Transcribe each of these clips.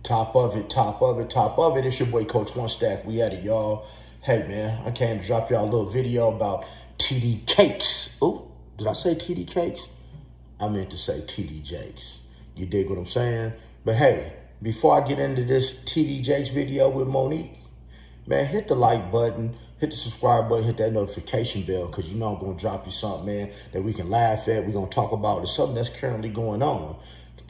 Top of it, top of it, top of it. It's your boy Coach One Stack. We at it, y'all. Hey, man, I came to drop y'all a little video about TD Cakes. Oh, did I say TD Cakes? I meant to say TD Jakes. You dig what I'm saying? But hey, before I get into this TD Jakes video with Monique, man, hit the like button, hit the subscribe button, hit that notification bell, because you know I'm going to drop you something, man, that we can laugh at, we're going to talk about. It's something that's currently going on.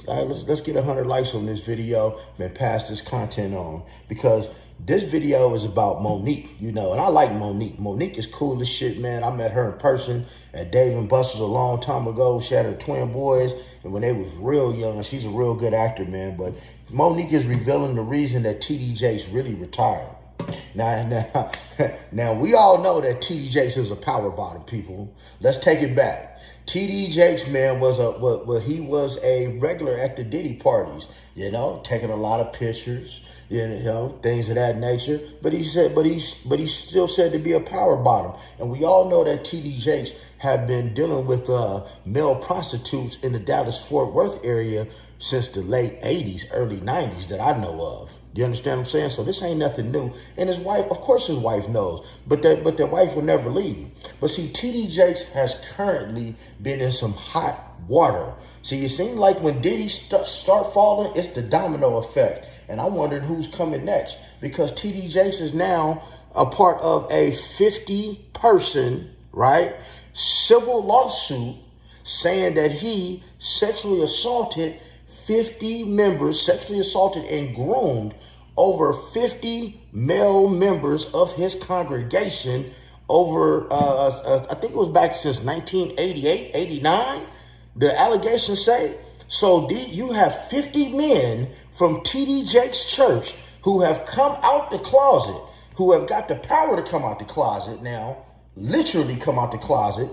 All right, let's get 100 likes on this video and pass this content on, because this video is about Monique, you know, and I like Monique. Monique is cool as shit, man. I met her in person at Dave & Buster's a long time ago. She had her twin boys, and when they was real young, she's a real good actor, man. But Monique is revealing the reason that TD Jakes really retired. Now, we all know that TD Jakes is a power bottom, people. Let's take it back. TD Jakes, man, was a regular at the Diddy parties, you know, taking a lot of pictures, you know, things of that nature. But he still said to be a power bottom. And we all know that TD Jakes have been dealing with male prostitutes in the Dallas-Fort Worth area since the late 80s, early 90s that I know of. You understand what I'm saying? So this ain't nothing new. And his wife, of course his wife knows, but their wife will never leave. But see, TD Jakes has currently been in some hot water. See, it seems like when Diddy start falling, it's the domino effect. And I'm wondering who's coming next, because TD Jakes is now a part of a 50-person, right, civil lawsuit saying that he sexually assaulted 50 members, sexually assaulted and groomed over 50 male members of his congregation over, I think it was back since 1988, 89, the allegations say. So you have 50 men from TD Jakes Church who have come out the closet, who have got the power to come out the closet now, literally come out the closet,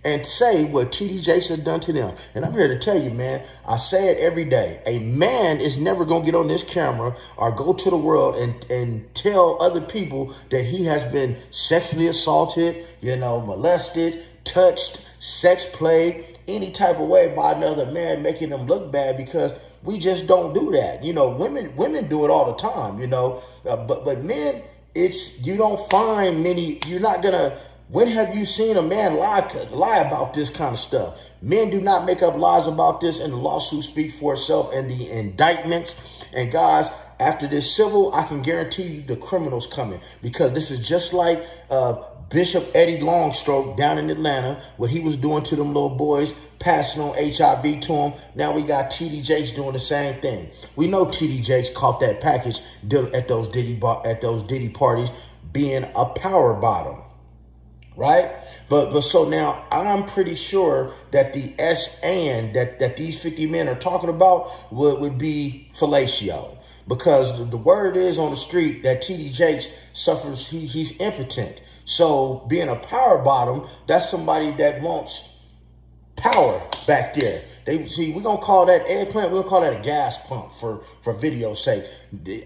and say what TD Jakes has done to them. And I'm here to tell you, man, I say it every day. A man is never going to get on this camera or go to the world and tell other people that he has been sexually assaulted, you know, molested, touched, sex played, any type of way by another man, making them look bad, because we just don't do that. You know, women do it all the time, you know, but men, you don't find many, you're not going to. When have you seen a man lie about this kind of stuff? Men do not make up lies about this, and the lawsuit speaks for itself, and the indictments. And guys, after this civil, I can guarantee you the criminals coming, because this is just like Bishop Eddie Longstroke down in Atlanta, what he was doing to them little boys, passing on HIV to them. Now we got TD Jakes doing the same thing. We know TD Jakes caught that package at those Diddy parties, being a power bottom. Right? But so now I'm pretty sure that the that these 50 men are talking about would be fellatio, because the word is on the street that TD Jakes suffers, he's impotent. So being a power bottom, that's somebody that wants power back there. We're going to call that eggplant, we'll call that a gas pump for video's sake.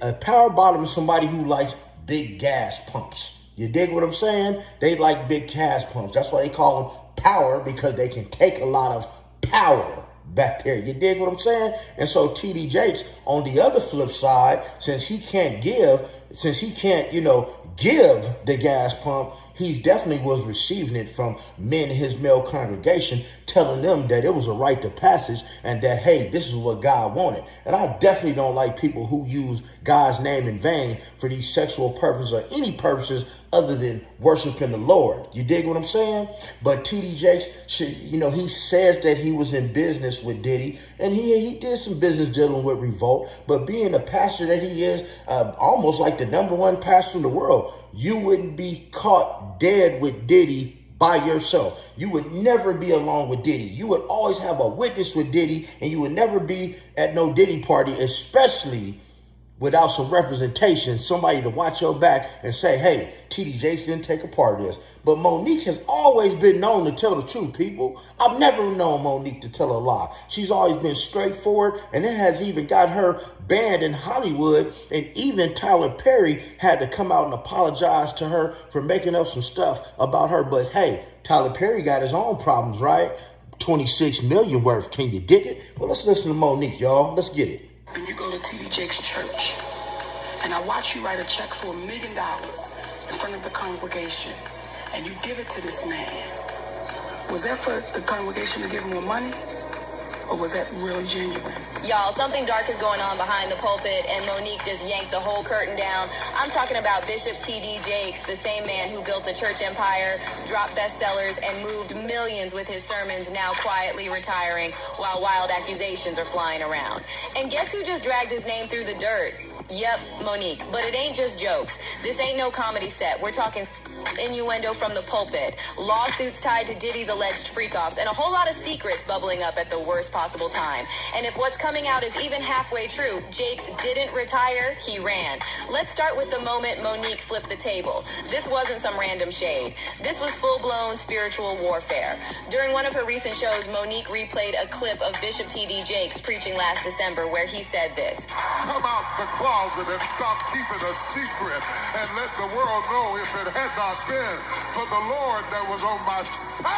A power bottom is somebody who likes big gas pumps. You dig what I'm saying? They like big gas pumps. That's why they call them power, because they can take a lot of power back there. You dig what I'm saying? And so TD Jakes, on the other flip side, since he can't, you know, give the gas pump, he definitely was receiving it from men in his male congregation, telling them that it was a rite of passage and that, hey, this is what God wanted. And I definitely don't like people who use God's name in vain for these sexual purposes or any purposes other than worshiping the Lord. You dig what I'm saying? But TD Jakes, you know, he says that he was in business with Diddy, and he did some business dealing with Revolt. But being a pastor that he is, almost like the #1 pastor in the world, you wouldn't be caught dead with Diddy by yourself. You would never be alone with Diddy. You would always have a witness with Diddy, and you would never be at no Diddy party, especially without some representation, somebody to watch your back and say, hey, TD Jakes didn't take a part of this. But Monique has always been known to tell the truth, people. I've never known Monique to tell a lie. She's always been straightforward, and it has even got her banned in Hollywood, and even Tyler Perry had to come out and apologize to her for making up some stuff about her. But hey, Tyler Perry got his own problems, right? 26 million worth. Can you dig it? Well, let's listen to Monique, y'all. Let's get it. When you go to T.D. Jakes' church, and I watch you write a check for $1 million in front of the congregation, and you give it to this man, was that for the congregation to give him more money? Or was that really genuine? Y'all, something dark is going on behind the pulpit, and Monique just yanked the whole curtain down. I'm talking about Bishop T.D. Jakes, the same man who built a church empire, dropped bestsellers, and moved millions with his sermons, now quietly retiring while wild accusations are flying around. And guess who just dragged his name through the dirt? Yep, Monique. But it ain't just jokes. This ain't no comedy set. We're talking innuendo from the pulpit, lawsuits tied to Diddy's alleged freak-offs, and a whole lot of secrets bubbling up at the worst possible time. And if what's coming out is even halfway true, Jakes didn't retire, he ran. Let's start with the moment Monique flipped the table. This wasn't some random shade. This was full-blown spiritual warfare. During one of her recent shows, Monique replayed a clip of Bishop T.D. Jakes preaching last December where he said this. Come out the closet and stop keeping a secret and let the world know if it had not been for the Lord that was on my side,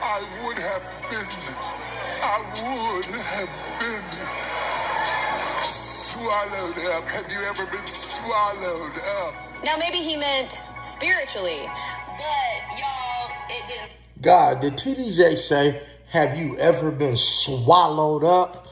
I would have been swallowed up. Have you ever been swallowed up? Now maybe he meant spiritually, but y'all, it didn't. God, did T.D. Jakes say, have you ever been swallowed up?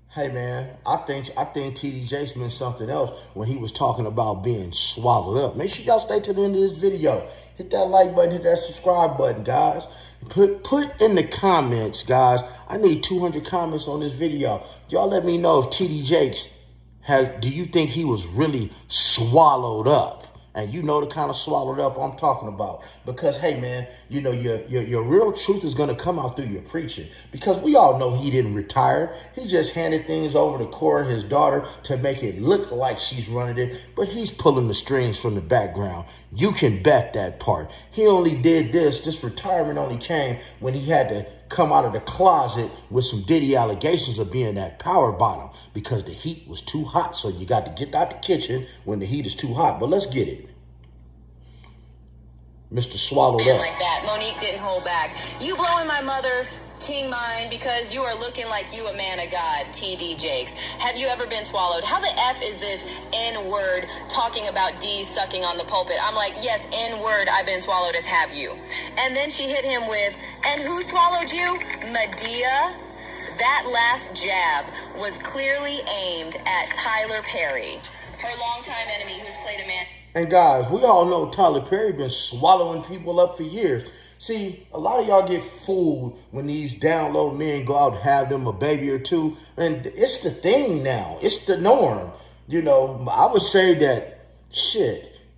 Hey man, I think T.D. Jakes meant something else when he was talking about being swallowed up. Make sure y'all stay to the end of this video. Hit that like button, hit that subscribe button, guys. Put in the comments, guys. I need 200 comments on this video. Y'all let me know if T.D. Jakes do you think he was really swallowed up? And you know the kind of swallowed up I'm talking about. Because, hey, man, you know, your real truth is going to come out through your preaching. Because we all know he didn't retire. He just handed things over to Cora, his daughter, to make it look like she's running it. But he's pulling the strings from the background. You can bet that part. He only did this retirement only came when he had to come out of the closet with some Diddy allegations of being that power bottom because the heat was too hot. So you got to get out the kitchen when the heat is too hot. But let's get it. Mr. Swallowed Up. Like that, Monique didn't hold back. You blowing my mother's ting mind because you are looking like you a man of God, T.D. Jakes. Have you ever been swallowed? How the F is this N-word talking about D sucking on the pulpit? I'm like, yes, N-word, I've been swallowed as have you. And then she hit him with, and who swallowed you? Medea? That last jab was clearly aimed at Tyler Perry, her longtime enemy who's played a man. And guys, we all know Tyler Perry been swallowing people up for years. See, a lot of y'all get fooled when these down low men go out and have them a baby or two. And it's the thing now. It's the norm. You know, I would say that,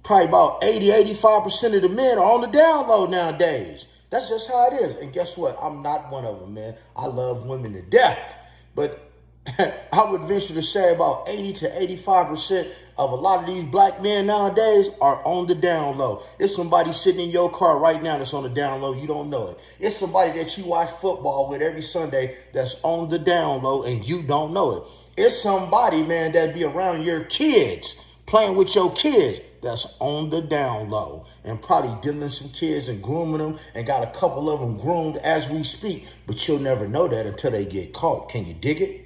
probably about 85% of the men are on the down low nowadays. That's just how it is. And guess what? I'm not one of them, man. I love women to death. But I would venture to say about 80 to 85% of a lot of these black men nowadays are on the down low. It's somebody sitting in your car right now that's on the down low. You don't know it. It's somebody that you watch football with every Sunday that's on the down low and you don't know it. It's somebody, man, that be around your kids, playing with your kids, that's on the down low and probably dealing some kids and grooming them and got a couple of them groomed as we speak. But you'll never know that until they get caught. Can you dig it?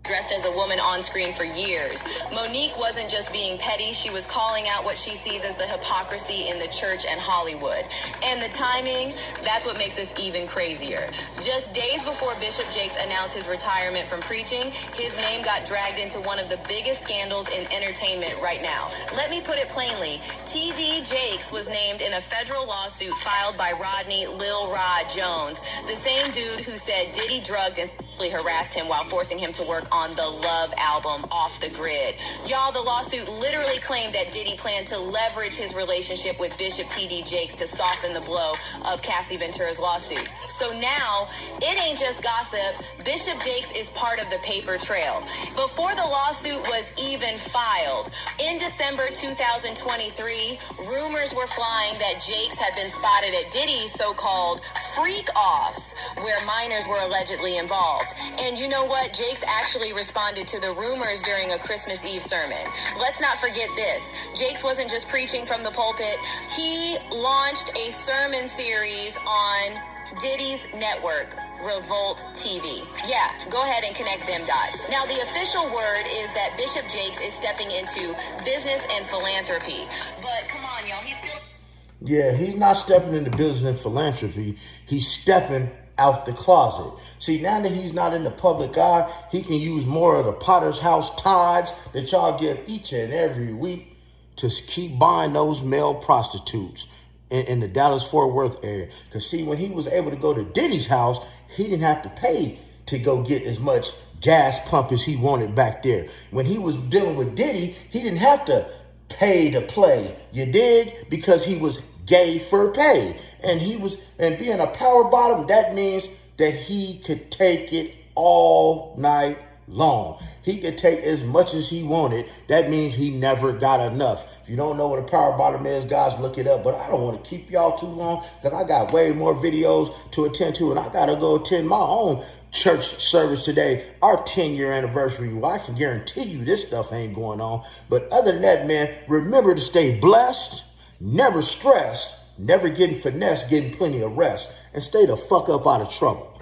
Dressed as a woman on screen for years. Monique wasn't just being petty, she was calling out what she sees as the hypocrisy in the church and Hollywood. And the timing, that's what makes this even crazier. Just days before Bishop Jakes announced his retirement from preaching, his name got dragged into one of the biggest scandals in entertainment right now. Let me put it plainly, T.D. Jakes was named in a federal lawsuit filed by Rodney Lil Rod Jones, the same dude who said Diddy drugged and harassed him while forcing him to work on the Love album Off the Grid. Y'all, the lawsuit literally claimed that Diddy planned to leverage his relationship with Bishop T.D. Jakes to soften the blow of Cassie Ventura's lawsuit. So now, it ain't just gossip. Bishop Jakes is part of the paper trail. Before the lawsuit was even filed, in December 2023, rumors were flying that Jakes had been spotted at Diddy's so-called freak-offs, where minors were allegedly involved. fact. And you know what? Jakes actually responded to the rumors during a Christmas Eve sermon. Let's not forget this. Jakes wasn't just preaching from the pulpit. He launched a sermon series on Diddy's network, Revolt TV. Yeah, go ahead and connect them dots. Now, the official word is that Bishop Jakes is stepping into business and philanthropy. But come on, y'all, he's still... Yeah, he's not stepping into business and philanthropy. He's stepping out the closet. See, now that he's not in the public eye, he can use more of the Potter's House tithes that y'all give each and every week to keep buying those male prostitutes in the Dallas-Fort Worth area. Because see, when he was able to go to Diddy's house, he didn't have to pay to go get as much gas pump as he wanted back there. When he was dealing with Diddy, he didn't have to pay to play, you dig? Because he was gay for pay. And being a power bottom, that means that he could take it all night long. He could take as much as he wanted. That means he never got enough. If you don't know what a power bottom is, guys, look it up. But I don't want to keep y'all too long because I got way more videos to attend to, and I got to go attend my own church service today, our 10-year anniversary. Well, I can guarantee you this stuff ain't going on. But other than that, man, remember to stay blessed, never stress, never getting finesse, getting plenty of rest, and stay the fuck up out of trouble.